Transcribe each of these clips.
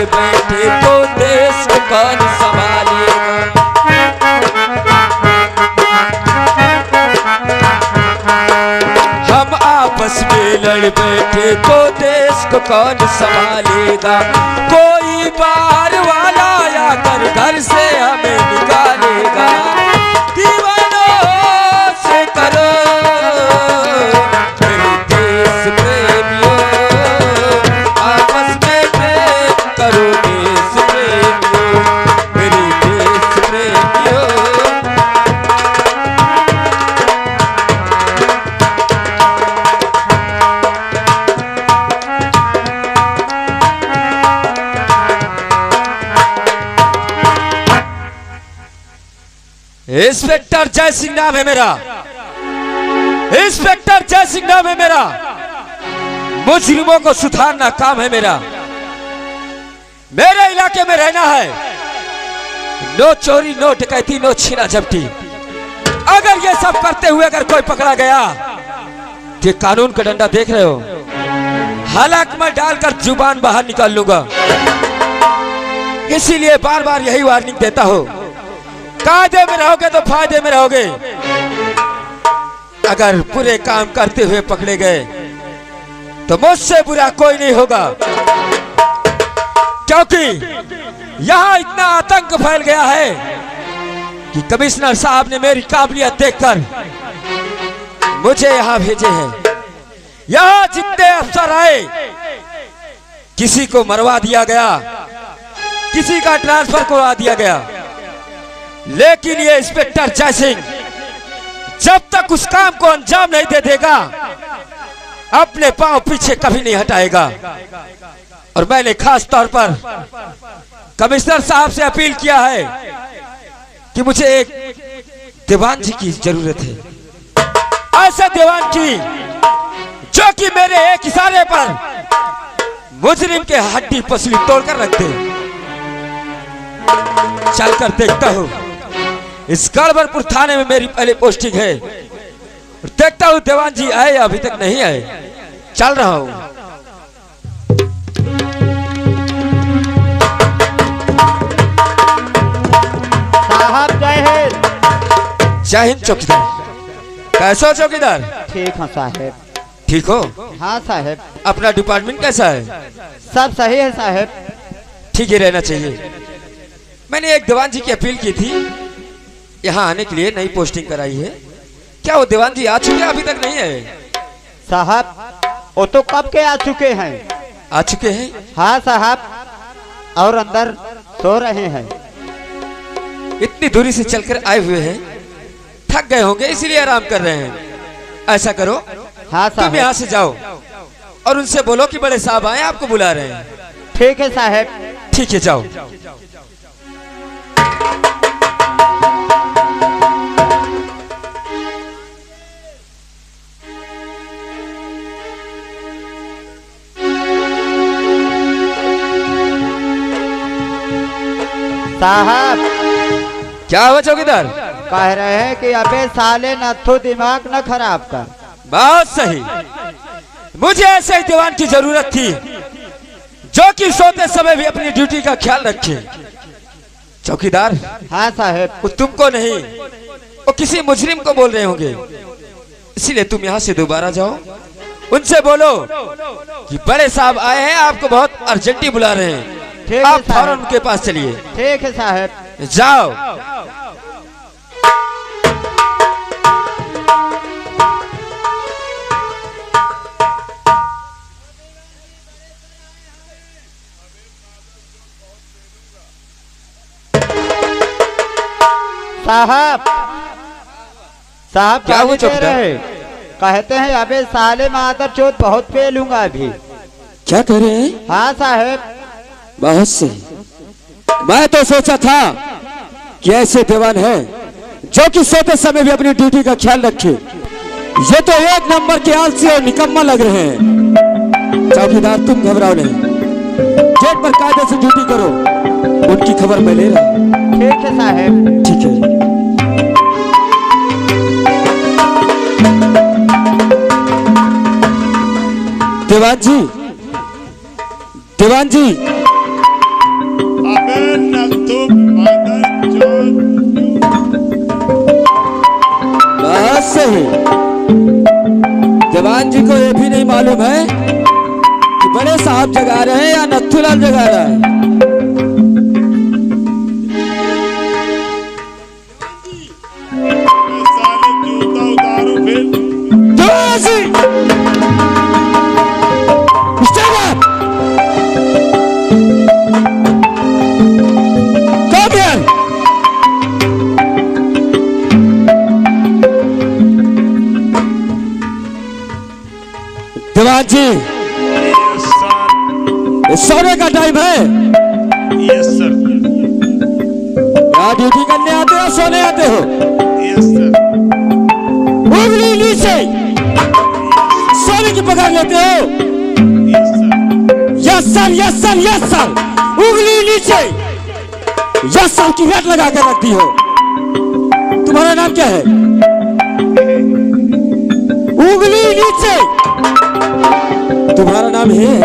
लड़ बैठे तो देश को कौन संभालेगा। हम आपस में लड़ बैठे तो देश को कौन संभालेगा। कोई बाहर वाला आकर घर से हमें निकालेगा। दीवानों से करो मेरे देश प्रेमियों, आपस में प्रेम करो देश प्रेमियों, मेरे देश प्रेमियों। इंस्पेक्टर जय सिंह नाम है मेरा, इंस्पेक्टर जय सिंह नाम है मेरा। मुजरिमों को सुधारना काम है मेरा। मेरे इलाके में रहना है। नो चोरी, नो डकैती, नो छीना झपटी। अगर ये सब करते हुए अगर कोई पकड़ा गया कि कानून का डंडा देख रहे हो, हलक में डालकर जुबान बाहर निकाल लूंगा। इसीलिए बार बार यही वार्निंग देता हूं, कायदे में रहोगे तो फायदे में रहोगे। अगर बुरे काम करते हुए पकड़े गए तो मुझसे बुरा कोई नहीं होगा, क्योंकि यहां इतना आतंक फैल गया है कि कमिश्नर साहब ने मेरी काबिलियत देखकर मुझे यहां भेजे हैं। यहां जितने अफसर आए, किसी को मरवा दिया गया, किसी का ट्रांसफर करवा दिया गया, लेकिन ये इंस्पेक्टर जय सिंह जब तक उस काम को अंजाम नहीं दे देगा, अपने पांव पीछे कभी नहीं हटाएगा। और मैंने खास तौर पर कमिश्नर साहब से अपील किया है कि मुझे एक दीवान जी की जरूरत है। ऐसे दीवान की जो कि मेरे एक इशारे पर मुजरिम के हड्डी पसली तोड़कर रख दे। चलकर देखता हूं, इस गड़बड़पुर थाने में मेरी पहली पोस्टिंग है। देखता हूं दीवान जी आए या अभी तक नहीं आए। चल रहा हूं। साहब जय हिंद। जय हिंद चौकीदार। कैसे हो चौकीदार? ठीक है साहब। ठीक हो? हाँ साहब। अपना डिपार्टमेंट कैसा है? सब सही है साहब। ठीक ही रहना चाहिए। मैंने एक दीवान जी की अपील की थी, यहाँ आने के लिए नई पोस्टिंग कराई है। क्या वो दीवान जी आ चुके? अभी तक नहीं आए साहब। वो तो कब के आ चुके हैं। आ चुके हैं? हाँ साहब, और अंदर सो रहे हैं। इतनी दूरी से चलकर आए हुए हैं, थक गए होंगे इसीलिए आराम कर रहे हैं। ऐसा करो, हाँ साहब, तुम यहाँ से जाओ और उनसे बोलो कि बड़े साहब आए, आपको बुला रहे हैं। ठीक है साहब। ठीक है, जाओ। साहब क्या हुआ चौकीदार? कह रहे हैं कि अबे साले नथु दिमाग न खराब कर। बहुत सही। मुझे ऐसे ही दीवान की जरूरत थी जो कि सोते समय भी अपनी ड्यूटी का ख्याल रखे। चौकीदार। हाँ साहब। वो तुमको नहीं, वो किसी मुजरिम को बोल रहे होंगे, इसीलिए तुम यहाँ से दोबारा जाओ, उनसे बोलो कि बड़े साहब आए हैं, आपको बहुत अर्जेंटली बुला रहे हैं। आप फौरन उनके पास चलिए। ठीक है साहब। जाओ। साहब साहब क्या हुआ चौकीदार? कहते हैं अबे साले मादर चोट बहुत पेलूंगा अभी। क्या कह रहे हैं? हाँ साहब। बहुत सही। मैं तो सोचा था कि ऐसे दीवान है जो कि सोते समय भी अपनी ड्यूटी का ख्याल रखे। ये तो एक नंबर के आलसी और निकम्मा लग रहे हैं। चौकीदार तुम घबराओ नहीं, गेट पर कायदे से ड्यूटी करो, उनकी खबर मैं ले रहा हूं। ठीक है साहब। ठीक है। दीवान जी, दीवान जी, मालूम है कि बड़े साहब जगा रहे हैं या नथुलाल जगा रहा है? साले जूता उतारो फिर। देवान जी, यस सर। सोने का टाइम है। Yes sir. यहाँ ड्यूटी करने आते हो, सोने आते हो? Yes sir. उंगली नीचे, सोने की पकड़ लेते हो? Yes sir. Yes sir, yes sir, yes sir. उंगली नीचे, यस सर की वेट लगा कर रखती हो। तुम्हारा नाम क्या है? उंगली नीचे। तुम्हारा नाम है?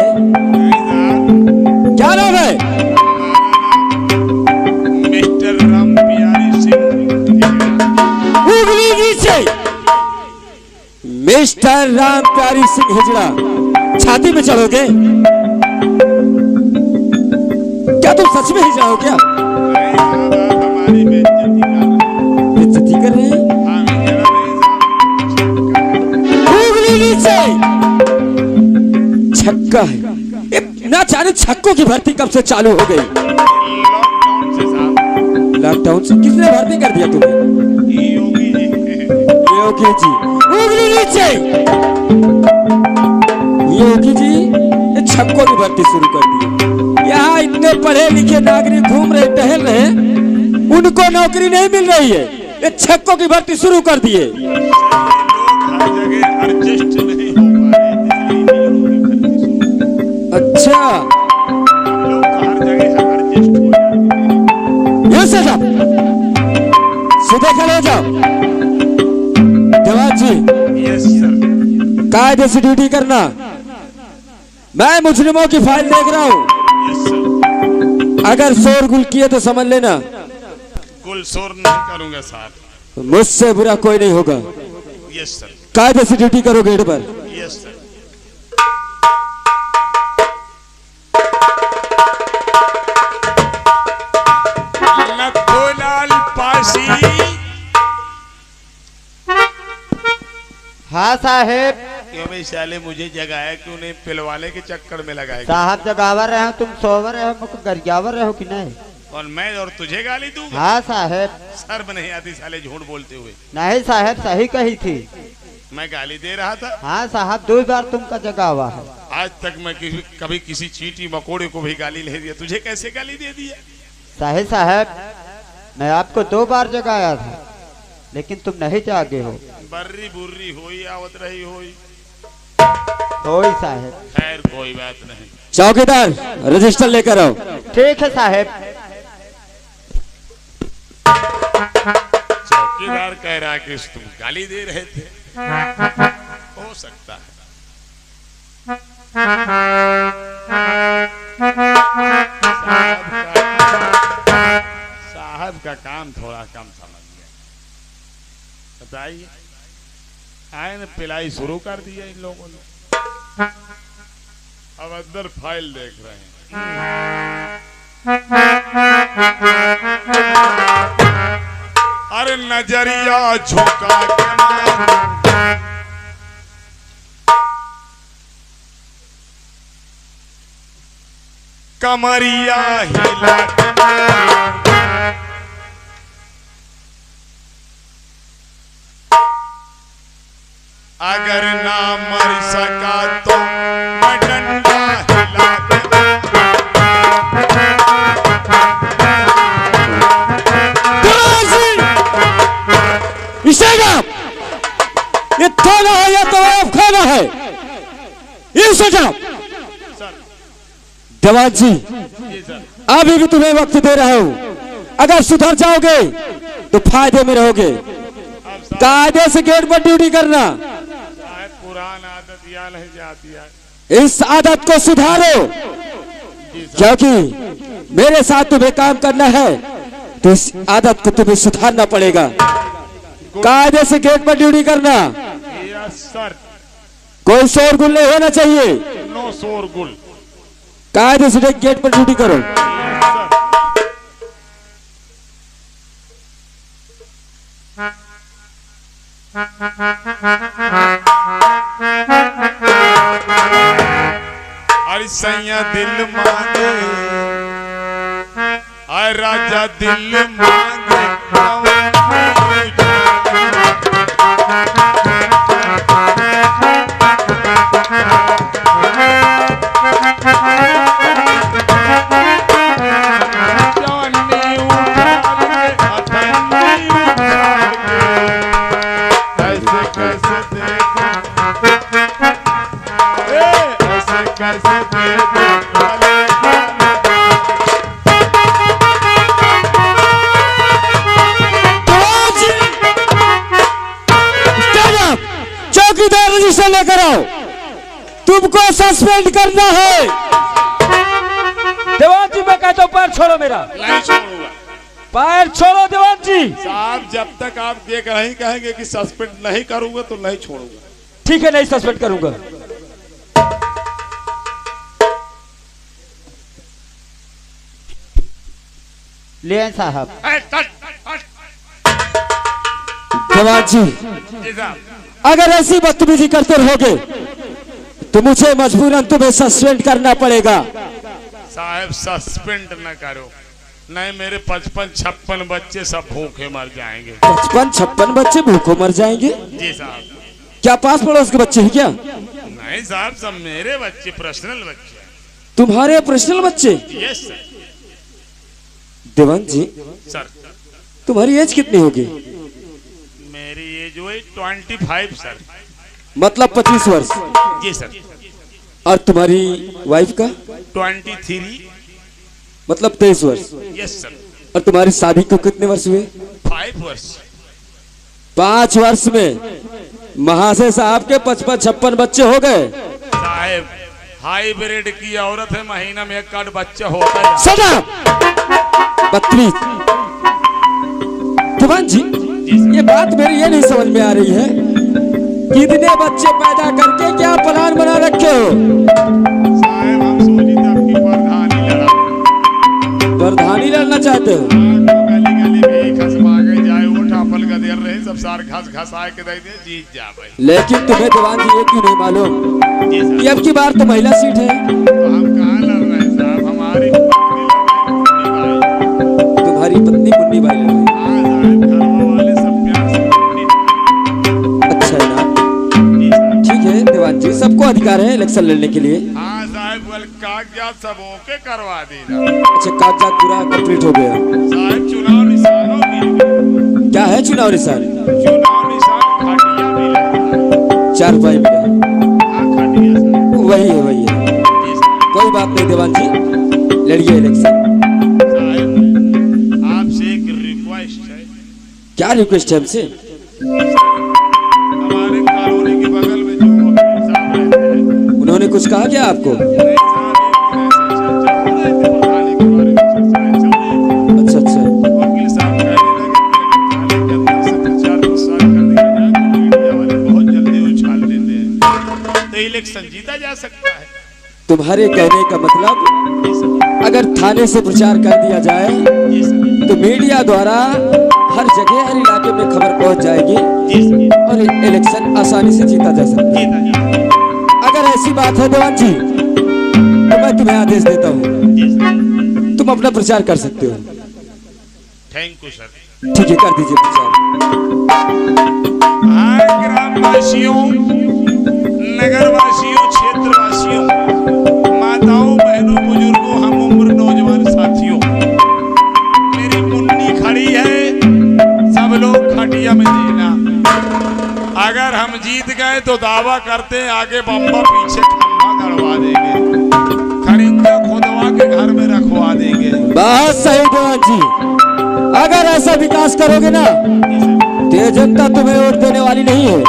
क्या नाम है? मिस्टर राम प्यारी सिंह। उंगली नीचे। मिस्टर राम प्यारी सिंह हिजड़ा, छाती में चढ़ोगे? क्या तुम सच में हिजड़ा हो क्या? नहीं साहब, आप हमारी बेइज्जती कर रहे हैं। बेइज्जती कर रहे हैं? हाँ, हिजड़ा नहीं साहब। उंगली नीचे। छक्का है। ना जाने छक्कों की भर्ती कब से चालू हो गई? लॉकडाउन से साहब। लॉकडाउन से? किसने भर्ती कर दिया तुम्हें? योगी जी। योगी जी। उंगली नीचे। योगी जी ये छक्कों की भर्ती शुरू कर दी। यहाँ इतने पढ़े लिखे नागरिक घूम रहे, टहल रहे, उनको नौकरी नहीं मिल रही है, ये छक्कों की भर्ती शुरू कर दिए। लोग हर जगह एडजस्ट नहीं हो पा रहे, इसलिए योगी भर्ती शुरू। अच्छा, हम लोग तो हर जगह एडजस्ट हो जाते हैं। ये से जाओ, सीधे खड़े हो जाओ। देवान जी, यस सर। कायदे से ड्यूटी करना। मैं मुजरिमों की फाइल देख रहा हूँ, यस सर। अगर शोरगुल किए तो समझ लेना कुल शोर नहीं करूंगा साहब। मुझसे बुरा कोई नहीं होगा। Yes sir. कायदे से ड्यूटी करो गेट पर। Yes sir. नथुलाल पासी। हाँ साहेब। क्यों भाई साले मुझे जगाया क्यों नहीं? पिलवाले के चक्कर में लगाया। साहब जगावर रहे हो, तुम सोवर रहे हो, मुझको गरियावर रहे हो कि नहीं? और मैं और तुझे गाली दूंगा? हाँ साहेब। शर्म नहीं आती साले झूठ बोलते हुए? नहीं साहेब, सही कही थी। मैं गाली दे रहा था? हाँ साहब, 2 बार तुमका जगा हुआ है। आज तक मैं कभी किसी चींटी मकोड़े को भी गाली नहीं दिया, तुझे कैसे गाली दे दिया? सही साहब, मैं आपको 2 बार जगाया था, लेकिन तुम नहीं जागे हो। बर्री बुर्री होई आवत रही होई। होई साहेब। खैर कोई बात नहीं। चौकीदार, रजिस्टर लेकर आओ। ठीक है साहेब। चौकीदार कह रहा कि तुम गाली दे रहे थे। हो सकता है। साहब का काम थोड़ा कम समझ गया। बताइए, आए ने पिलाई शुरू कर दिया इन लोगों ने। अब अंदर फाइल देख रहे हैं। अरे नजरिया झोंका के मार, कमरिया हिला के मार, अगर ना मर सका तो मैं डंडा हिला के ये थाना है या तो आप खाना है? ये सोचा। देवान जी, अभी भी तुम्हें वक्त दे रहा हूं, अगर सुधर जाओगे तो फायदे में रहोगे। कायदे से गेट पर ड्यूटी करना। पुरानी आदत याद नहीं जाती है। इस आदत को सुधारो, क्योंकि मेरे साथ तुम्हें काम करना है तो इस आदत को तुम्हें सुधारना पड़ेगा। कायदे से गेट पर ड्यूटी करना। Yes sir. कोई शोरगुल नहीं होना चाहिए। नो शोरगुल। कायदे से गेट पर ड्यूटी करो। अरे सैया दिल मांगे, अरे राजा दिल मांगे, चौकीदार रजिस्टर लेकर आओ, तुमको सस्पेंड करना है। देवान जी मैं कहता हूँ पैर छोड़ो मेरा। नहीं छोड़ूंगा। पैर छोड़ो देवान जी। साहब जब तक आप ये नहीं कहेंगे कि सस्पेंड नहीं करूंगा तो नहीं छोड़ूंगा। ठीक है, नहीं सस्पेंड करूंगा। ले साहब। देवान जी अगर ऐसी बदतमीजी करते रहोगे तो मुझे मजबूरन तुम्हें सस्पेंड करना पड़ेगा। साहब सस्पेंड न करो, नहीं मेरे 55-56 बच्चे सब भूखे मर जाएंगे। 55-56 बच्चे भूखों मर जाएंगे? जी साहब। क्या पास पड़ोस के बच्चे हैं क्या? नहीं साहब, सब मेरे बच्चे, पर्सनल बच्चे। तुम्हारे पर्सनल बच्चे? Yes sir. देवान जी सर तुम्हारी एज कितनी होगी? मेरी एज हुई 25 सर। मतलब 25 वर्ष। जी सर। और तुम्हारी वाइफ का? 23 मतलब 23 वर्ष। Yes sir. और तुम्हारी शादी को कितने वर्ष हुए? 5 वर्ष। 5 वर्ष में महाशय साहब के 55-56 बच्चे हो गए। साहब हाइब्रिड की औरत है, महीना में एक कार्ड बच्चा होता है। सदा बदतमीज। देवान जी ये बात मेरी ये नहीं समझ में आ रही है, कितने बच्चे पैदा करके क्या प्लान बना रखे हो? साहब हम सोची थे आपकी प्रधानी लड़ा। प्रधानी लड़ना चाहते हो? गली गली में खसमा के जाए, वो टापल का देर रहे, सब सार घस घसा के दे दे, जीत जा भाई। लेकिन तुम्हें देवान जी ये क्यों नहीं मालूम कि अब की बार तो महिला सीट है? तो हम कहाँ लड़ रहे हैं साहब, हमारी तुम्हारी पत्नी मुन्नी बाई लड़ रही है। वाले सब प्यार से। अच्छा है ना? ठीक है देवान जी, सबको अधिकार है इलेक्शन लड़ने के लिए। हाँ साहब, कल कागजात सब ओके करवा दीजिए। अच्छा कागजात पूरा कंप्लीट हो गया? साहब चुनाव निशानों मिल गए। क्या है चुनाव निशान? चुनाव निशान खटिया मिला। 4 पाई मिला। हाँ खटिया साहब। वही है वही है। जी साहब। कोई बात नहीं देवान जी, लड़िए इलेक्शन। साहब आपसे एक रिक्वेस्ट है। क्या रिक्वेस्ट है हमसे? हमारे कॉलोनी के बगल में जो वकील साहब रहते हैं, उन्होंने कुछ कहा क्या आपको? नहीं साहब एक दिन ऐसे चर्चा हो रही थी प्रणाली के बारे में, चर्चा चल रही थी। अच्छा अच्छा। वकील साहब कहने लगे कि थाने के अंदर से प्रचार प्रसार कर दिया जाए तो मीडिया वाले बहुत जल्दी उछाल देते हैं, तो इलेक्शन जीता जा सकता है। तुम्हारे कहने का मतलब अगर थाने से प्रचार कर दिया जाए जी सर। तो मीडिया द्वारा हर जगह हर इलाके में खबर पहुंच जाएगी जी सर। और इलेक्शन आसानी से जीता जा सकता है। जीता जा। अगर ऐसी बात है देवान जी तो मैं तुम्हें आदेश देता हूँ, जी सर। तुम अपना प्रचार कर सकते हो। Thank you sir. ठीक है कर दीजिए प्रचार। हाँ ग्रामवासियों, नगरवासियों, क्षेत्रवासियों, माताओं, बहनों, बुजुर्गों, हम उम्र नौजवान साथियों, मेरी मुन्नी खड़ी है, सब लोग खटिया में देना। अगर हम जीत गए तो दावा करते हैं आगे बम्बा पीछे खम्बा गड़वा देंगे, खरिंदा खुदवा के घर में रखवा देंगे। बहुत सही देवान जी, अगर ऐसा विकास करोगे ना तो ये जनता तुम्हें वोट देने वाली नहीं है।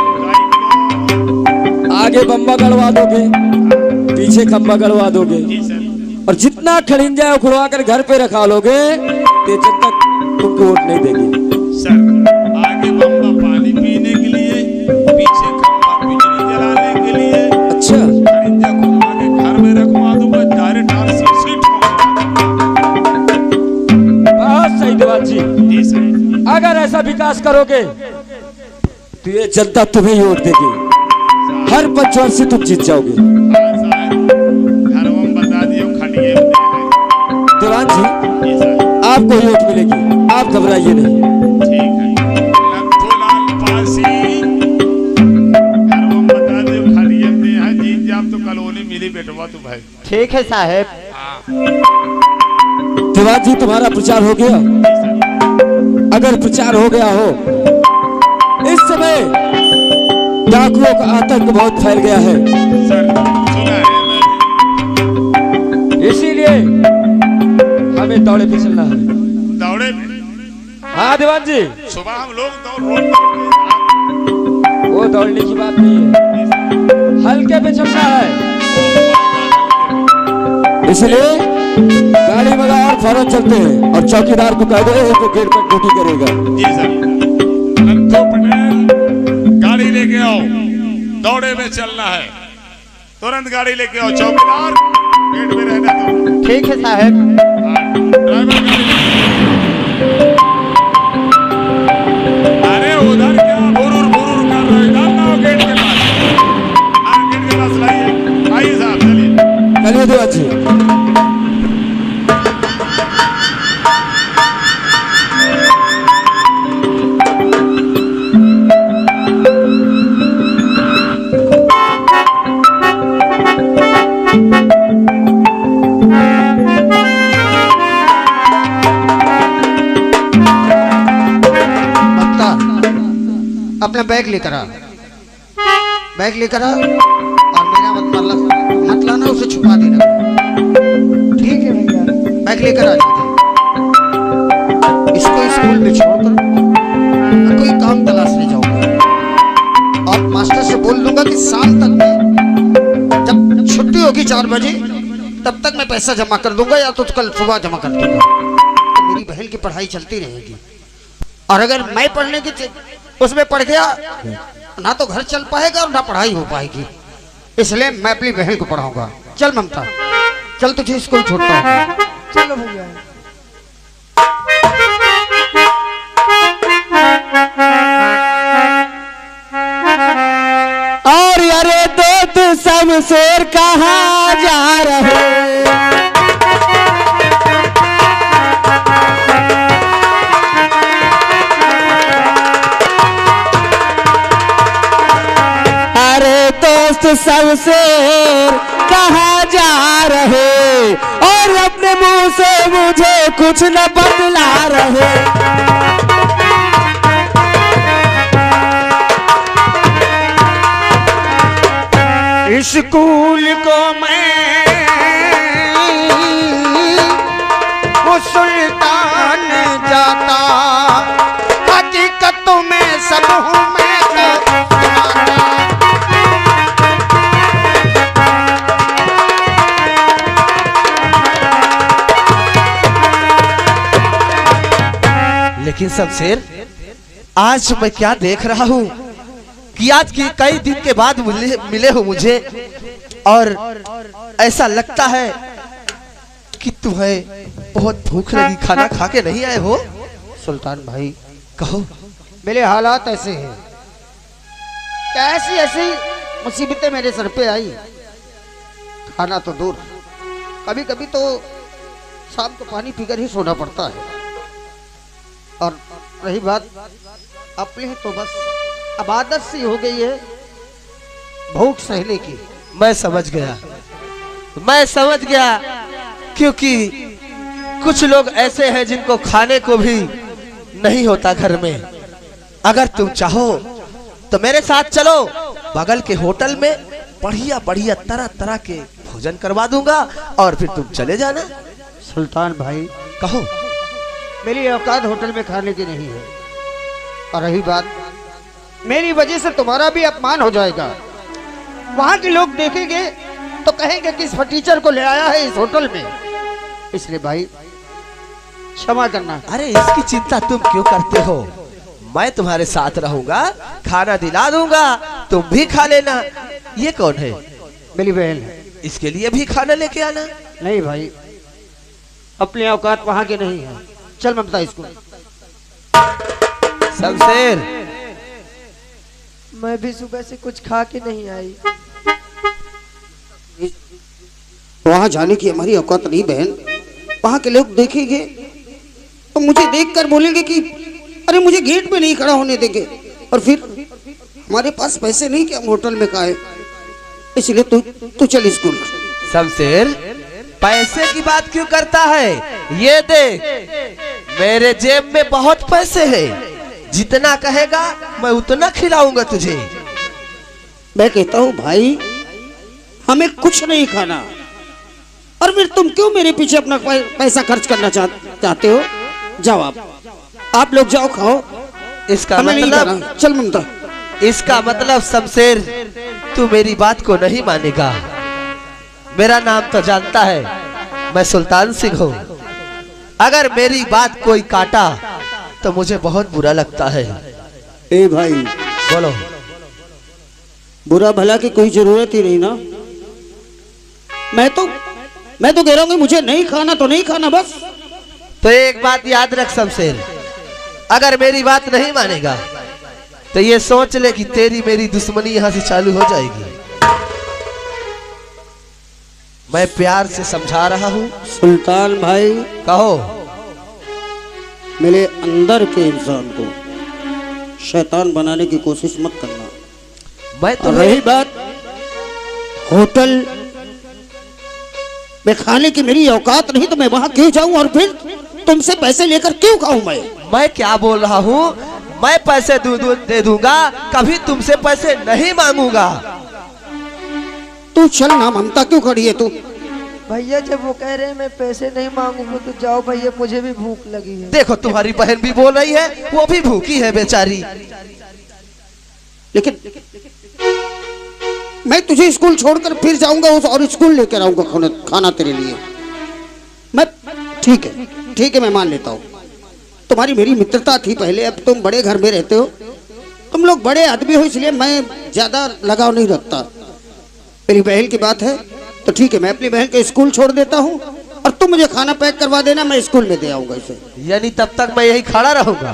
आगे बम्बा गड़वा दोगे, पीछे खम्बा गड़वा दोगे, जी सर। और जितना खड़िंजा उखड़वा कर घर पे रखा लोगे तो जनता तुमको वोट नहीं देगी। सर आगे बम्बा पानी पीने के लिए, पीछे खम्बा बिजली जलाने के लिए, दिवान जी, जी सर। अगर ऐसा विकास करोगे तो ये जनता तुम्हें ही वोट देगी। हर पंचवर्षीय तुम जीत जाओगे। हाँ साहब, घर में बता दियो खड़िए में दे रहे। दिवान जी, जी सर। आपको ही वोट मिलेगी, आप घबराइए नहीं। ठीक है। लखोलाल पासी, घर में बता दियो खड़िए में दे है, जीत जाब तो कॉलोनी मिली बेटवा तू भाई। ठीक है साहब। हाँ दिवान जी, तुम्हारा प्रचार हो गया? जी सर। अगर प्रचार हो गया हो, इस समय डाकुओं का आतंक बहुत फैल गया है, सर सुना है मैं। इसीलिए हमें दौड़े पे चलना है। दौड़े में हाँ दिवान जी, सुबह हम लोग रोड दौड़ते वो दौड़ने की बात नहीं है, हल्के पे चलना है। इसलिए गाड़ी मंगा और फौरन चलते हैं, और चौकीदार को कह दो तो गेट पर ड्यूटी करेगा। जी सर। लखो पटेल, गाड़ी लेके आओ, दौड़े में चलना है। तुरंत गाड़ी लेके आओ, चौकीदार गेट में रहना दो। ठीक है साहब। ड्राइवर गाड़ी। अरे उधर क्या बुरुर बुरुर कर रहे, जाना हो गेट के पास। हाँ गेट के पास लाइए, आइए साहब चलिए। चलिए दिवान जी। अपना बैग लेकर आ, बैग लेकर आ, और मेरा मत लाना, उसे छुपा देना। ठीक है भैया। बैग लेकर आ जाते। इसको स्कूल में छोड़कर मैं कोई काम तलाशने जाऊंगा, और मास्टर से बोल दूंगा कि शाम तक में, जब छुट्टी होगी 4 बजे, तब तक मैं पैसा जमा कर दूंगा, या तो कल सुबह जमा कर दूंगा। तो मेरी बहन की पढ़ाई चलती रहेगी, और अगर मैं पढ़ने की उसमें पढ़ गया, ना तो घर चल पाएगा और ना पढ़ाई हो पाएगी। इसलिए मैं अपनी बहन को पढ़ाऊंगा। चल ममता, चल तुझे स्कूल छोड़ता हूँ। चलो भैया। और यारे दो शमशेर कहाँ जा रहे? शमशेर कहाँ जा रहे, और अपने मुंह से मुझे कुछ न बतला रहे। स्कूल को मैं वो सुल्तान जाता, हकीकत में सब हूँ मैं तो लेकिन शमशेर, आज मैं क्या देख रहा हूँ कि आज की कई दिन के बाद मिले हो मुझे, और ऐसा लगता है कि तुम्हें बहुत भूख लगी, खाना खा के नहीं आए हो। सुल्तान भाई, कहो। मेरे हालात ऐसे हैं, कैसी ऐसी मुसीबतें मेरे सर पे आई, खाना तो दूर, कभी कभी तो शाम को पानी पीकर ही सोना पड़ता है। और रही बात अपने, तो बस अब आदत सी हो गई है भूख सहने की। मैं समझ गया, क्योंकि कुछ लोग ऐसे हैं जिनको खाने को भी नहीं होता घर में। अगर तुम चाहो तो मेरे साथ चलो, बगल के होटल में बढ़िया बढ़िया तरह तरह के भोजन करवा दूंगा, और फिर तुम चले जाना। सुल्तान भाई, कहो। मेरी औकात होटल में खाने की नहीं है, और रही बात, मेरी वजह से तुम्हारा भी अपमान हो जाएगा। वहां के लोग देखेंगे तो कहेंगे किस फटीचर को ले आया है इस होटल में। इसलिए भाई क्षमा करना। अरे इसकी चिंता तुम क्यों करते हो? मैं तुम्हारे साथ रहूंगा, खाना दिला दूंगा, तुम भी खा लेना। ये कौन है? मेरी बहन है। इसके लिए भी खाना लेके आना। नहीं भाई, अपनी औकात वहां के नहीं है। चल ममता, इसको शमशेर, मैं भी सुबह से कुछ खा के नहीं आई। वहां जाने की हमारी औकात नहीं बहन। वहां के लोग देखेंगे तो मुझे देखकर बोलेंगे कि अरे मुझे गेट पे नहीं खड़ा होने देंगे, और फिर हमारे पास पैसे नहीं कि हम होटल में खाए। इसलिए तू चल स्कूल। शमशेर, पैसे की बात क्यों करता है? ये देख, मेरे जेब में बहुत पैसे हैं, जितना कहेगा मैं उतना खिलाऊंगा तुझे। मैं कहता हूँ भाई, हमें कुछ नहीं खाना, और फिर तुम क्यों मेरे पीछे अपना पैसा खर्च करना चाहते हो? जाओ आप लोग जाओ, खाओ। इसका हमें नहीं मतलब, खाना। चल ममता। इसका मतलब शमशेर, तू मेरी बात को नहीं मानेगा। मेरा नाम तो जानता है, मैं सुल्तान सिंह हूँ। अगर मेरी बात कोई काटा तो मुझे बहुत बुरा लगता है। ए भाई, बोलो। बुरा भला की कोई जरूरत ही नहीं ना। मैं तो कह रहा हूँ मुझे नहीं खाना तो नहीं खाना, बस। तो एक बात याद रख शमशेर, अगर मेरी बात नहीं मानेगा तो ये सोच ले कि तेरी मेरी दुश्मनी यहां से चालू हो जाएगी। मैं प्यार से समझा रहा हूँ। सुल्तान भाई, कहो। मेरे अंदर के इंसान को शैतान बनाने की कोशिश मत करना। मैं और रही बात होटल में खाने की, मेरी औकात नहीं तो मैं वहां क्यों जाऊं, और फिर तुमसे पैसे लेकर क्यों खाऊं? मैं क्या बोल रहा हूँ? मैं पैसे दे दूंगा, कभी तुमसे पैसे नहीं मांगूंगा। तू चल ना ममता, क्यों खड़ी है तू? भैया जब वो कह रहे हैं मैं पैसे नहीं मांगूंगा तो जाओ भैया, मुझे भी भूख लगी है। देखो तुम्हारी बहन भी बोल रही है, वो भी भूखी है बेचारी। लेकिन मैं तुझे स्कूल छोड़कर फिर जाऊंगा और स्कूल लेकर आऊंगा खाना तेरे लिए। मैं ठीक है मैं मान लेता हूँ, तुम्हारी मेरी मित्रता थी पहले, अब तुम बड़े घर में रहते हो, तुम लोग बड़े आदमी हो, इसलिए मैं ज्यादा लगाव नहीं रखता। मेरी बहन की बात है तो ठीक है, मैं अपनी बहन को स्कूल छोड़ देता हूँ, और तुम मुझे खाना पैक करवा देना, मैं स्कूल में दे आऊंगा इसे। यानी तब तक मैं यही खड़ा रहूंगा?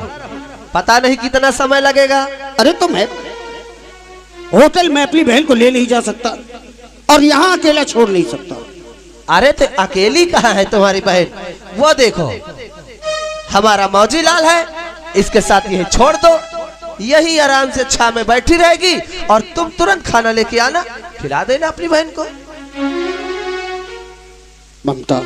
पता नहीं कितना समय लगेगा। अरे तो मैं होटल में अपनी बहन को ले नहीं जा सकता, और यहाँ अकेला छोड़ नहीं सकता। अरे तो अकेली कहाँ है तुम्हारी बहन? वो देखो, हमारा मौजी लाल है, इसके साथ यही छोड़ दो, यही आराम से छाव में बैठी रहेगी, और तुम तुरंत खाना लेके आना, खिला देना अपनी बहन को। ममता,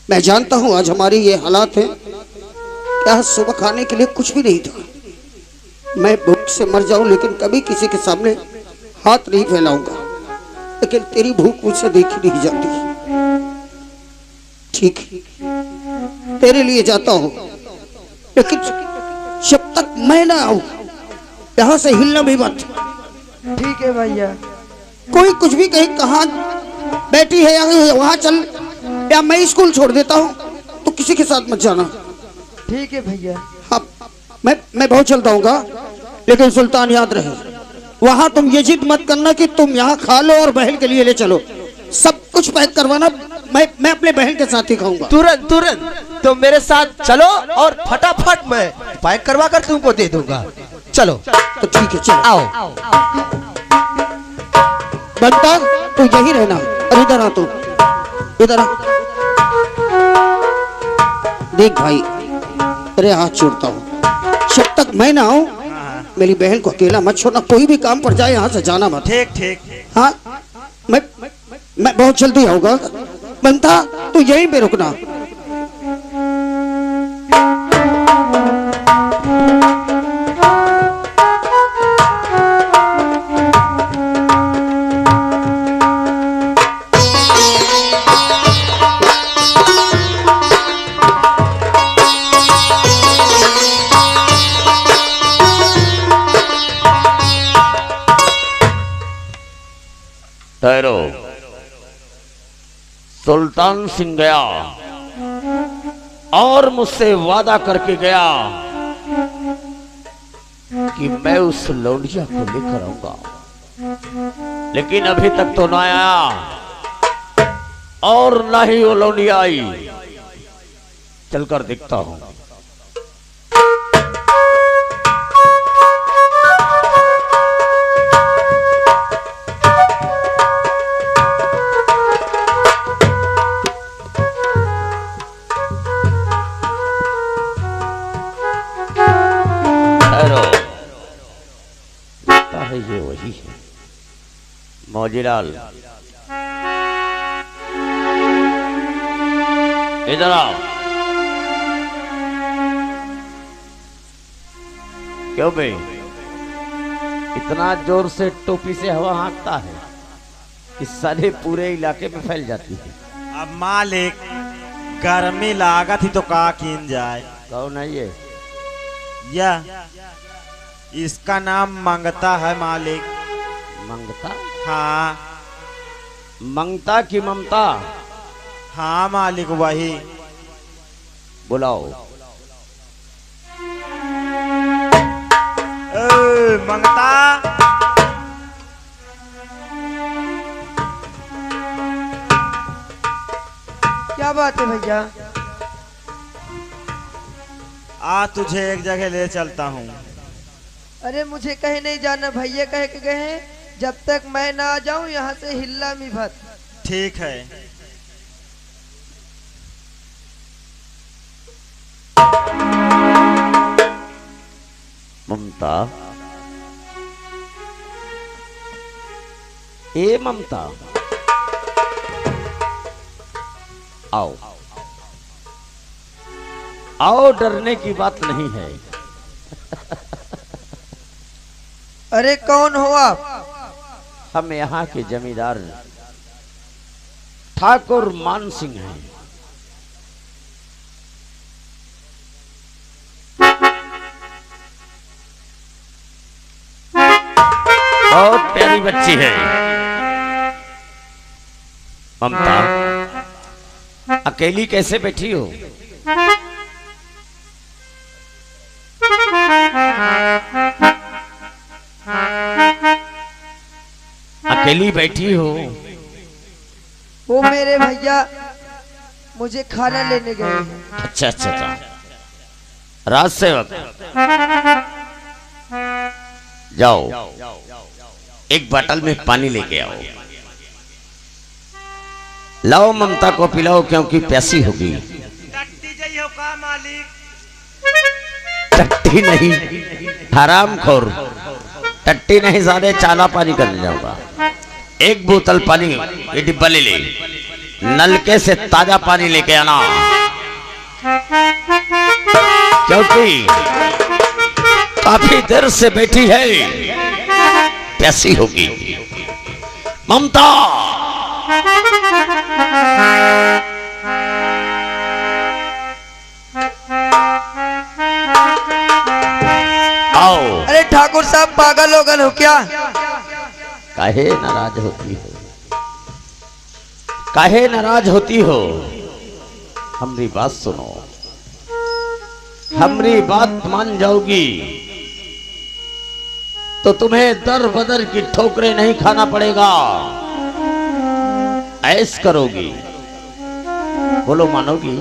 मैं जानता हूं आज हमारी ये हालात है, क्या सुबह खाने के लिए कुछ भी नहीं था। मैं भूख से मर जाऊं लेकिन कभी किसी के सामने हाथ नहीं फैलाऊंगा, लेकिन तेरी भूख मुझसे देखी नहीं जाती। ठीक, तेरे लिए जाता हूं, लेकिन जब तक मैं ना आऊं यहां से हिलना भी मत। ठीक है भैया। कोई कुछ भी कहे कहाँ बैठी है या वहां चल, या मैं स्कूल छोड़ देता हूँ, तो किसी के साथ मत जाना। ठीक है भैया। हाँ, मैं बहुत चलता हूँगा, लेकिन सुल्तान याद रहे, वहां तुम ये जिद मत करना कि तुम यहाँ खा लो और बहन के लिए ले चलो। सब कुछ पैक करवाना, मैं अपने बहन के साथ ही खाऊंगा। तुरंत तुम मेरे साथ चलो, और फटाफट मैं पैक करवा कर तुमको दे दूंगा। चलो। तो ठीक है, चलो। आओ। बनता तू यही रहना, और इधर आ, तू इधर आ। देख भाई, तेरे हाथ छोड़ता हूँ, जब तक मैं ना आऊं मेरी बहन को अकेला मत छोड़ना, कोई भी काम पर जाए यहाँ से जाना मत। ठीक। हाँ, मैं बहुत जल्दी आऊंगा। बनता तू यहीं पे रुकना। ठहरो, सुल्तान सिंह गया और मुझसे वादा करके गया कि मैं उस लौंडिया को लेकर आऊंगा, लेकिन अभी तक तो ना आया, और ना ही वो लौंडिया आई। चलकर देखता हूं। मौजीलाल इधर आओ। क्यों बे इतना जोर से टोपी से हवा हाँकता है कि सारे पूरे इलाके में फैल जाती है। अब मालिक गर्मी लागत ही तो का कीन जाए। कौन है ये? इसका नाम मंगता है मालिक। मंगता? हाँ। मंगता की ममता? हाँ मालिक वही। बुलाओ। मंगता। क्या बात है भैया? आ तुझे एक जगह ले चलता हूँ। अरे मुझे कहीं नहीं जाना, भैया कह के गए हैं जब तक मैं ना आ जाऊं यहाँ से हिल्ला मी भत। ठीक है। ममता, ए ममता, आओ आओ, डरने की बात नहीं है। अरे कौन हो आप? हम यहाँ के जमींदार ठाकुर मान सिंह हैं। बहुत प्यारी बच्ची है ममता, अकेली कैसे बैठी हो? अकेली बैठी हो? वो मेरे भैया मुझे खाना लेने गए हैं। अच्छा अच्छा अच्छा, राज सेवक जाओ एक बोतल में पानी लेके आओ। लाओ ममता को पिलाओ क्योंकि प्यासी होगी। टट्टी जई हो का मालिक? टट्टी नहीं, हरामखोर। टट्टी नहीं, ज्यादा चाला पानी करने जाऊंगा। एक बोतल पानी ये डिब्बा ले ले, नलके से ताजा पानी लेके आना क्योंकि काफी देर से बैठी है, प्यासी होगी। ममता आओ। अरे ठाकुर साहब पागल हो गए हो क्या? काहे नाराज होती हो? काहे नाराज होती हो? हमारी बात सुनो, हमारी बात मान जाओगी तो तुम्हें दर बदर की ठोकरें नहीं खाना पड़ेगा, ऐश करोगी। बोलो मानोगी?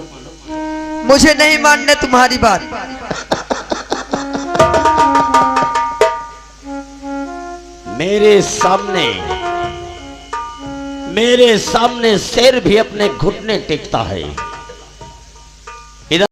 मुझे नहीं मानने तुम्हारी बात। मेरे सामने शेर भी अपने घुटने टेकता है।